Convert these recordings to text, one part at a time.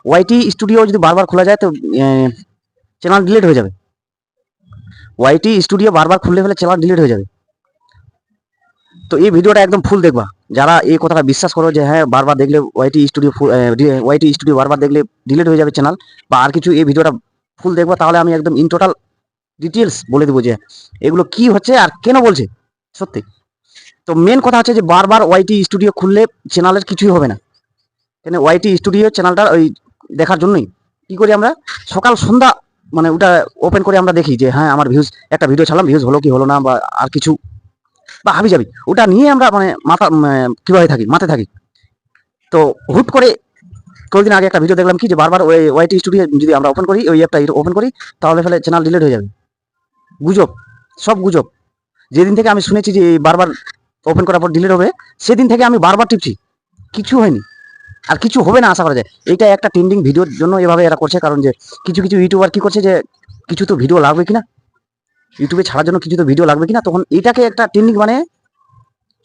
YT studio যদি বারবার খোলা যায় তো চ্যানেল ডিলিট হয়ে যাবে। ওয়াইটি স্টুডিও বারবার খুললে ফেলে চ্যানেল ডিলিট হয়ে যাবে। তো এই ভিডিওটা একদম ফুল দেখবা, যারা এই কথাটা বিশ্বাস করো যে হ্যাঁ বারবার দেখলে ওয়াইটি স্টুডিও বারবার দেখলে ডিলিট হয়ে যাবে চ্যানেল বা আর কিছু, এই ভিডিওটা ফুল দেখবা, তাহলে আমি একদম ইন টোটাল ডিটেলস বলে দেবো যে এগুলো কি হচ্ছে আর কেন বলছে সত্যি। তো মেন কথা হচ্ছে যে বারবার ওয়াইটি স্টুডিও খুললে চ্যানেলের কিছুই হবে না। কেন ওয়াইটি স্টুডিও চ্যানেলটা ওই দেখার জন্যই কি করি আমরা সকাল সন্ধ্যা মানে ওটা ওপেন করে আমরা দেখি যে হ্যাঁ আমার ভিউজ, একটা ভিডিও ছাড়লাম ভিউজ হলো কি হলো না বা আর কিছু বা হাবি যাবি ওটা নিয়ে আমরা মানে কিভাবে থাকি মাথায় থাকি। তো হুট করে কয়েকদিন আগে একটা ভিডিও দেখলাম কি যে বারবার ওই ওয়াইটি স্টুডিও যদি আমরা ওপেন করি, ওই অ্যাপটা ওপেন করি, তাহলে ফেলে চ্যানেল ডিলিট হয়ে যাবে। গুজব, সব গুজব। যেদিন থেকে আমি শুনেছি যে বারবার ওপেন করার পর ডিলিট হবে, সেদিন থেকে আমি বারবার টিপছি, কিছু হয়নি আর কিছু হবে না আশা করা যায়। এইটা একটা ট্রেন্ডিং ভিডিওর জন্য এভাবে এরা করছে, কারণ যে কিছু কিছু ইউটিউবার কি করছে যে কিছু তো ভিডিও লাগবে কিনা, ইউটিউবে ছাড়ার জন্য কিছু তো ভিডিও লাগবে কিনা, তখন এইটাকে একটা ট্রেন্ডিং মানে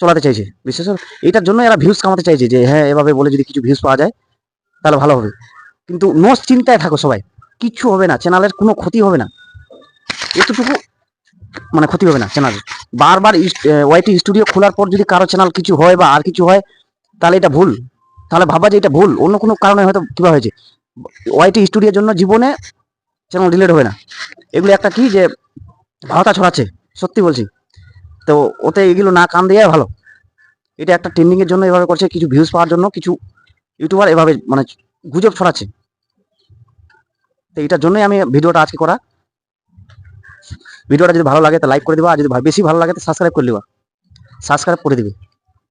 চলাতে চাইছে। বিশেষ করে এটার জন্য এরা ভিউজ কামাতে চাইছে যে হ্যাঁ এভাবে বলে যদি কিছু ভিউজ পাওয়া যায় তাহলে ভালো হবে। কিন্তু চিন্তায় থাকো সবাই, কিচ্ছু হবে না, চ্যানেলের কোনো ক্ষতি হবে না, এতটুকু মানে ক্ষতি হবে না চ্যানেলের। বারবার ওয়াইটি স্টুডিও খোলার পর যদি কারো চ্যানেল কিছু হয় বা আর কিছু হয়, তাহলে এটা ভুল, তাহলে ভাবা যে এটা ভুল, অন্য কোনো কারণে হয়তো কিবা হয়েছে। ওয়াইটি স্টুডিওর জন্য জীবনে চ্যানেল ডিলিট হবে না। এগুলো একটা কি যে ভাওতা ছড়াচ্ছে, সত্যি বলছি। তো ওতে এগুলো না কান দেওয়াই ভালো। এটা একটা ট্রেন্ডিং এর জন্য এভাবে করছে, কিছু ভিউজ পাওয়ার জন্য কিছু ইউটিউবার এভাবে মানে গুজব ছড়াচ্ছে। তো এটার জন্যই আমি ভিডিওটা আজকে করা। ভিডিওটা যদি ভালো লাগে তো লাইক করে দিবা, আর যদি বেশি ভালো লাগে তো সাবস্ক্রাইব করে দিবা, সাবস্ক্রাইব করে দিবে।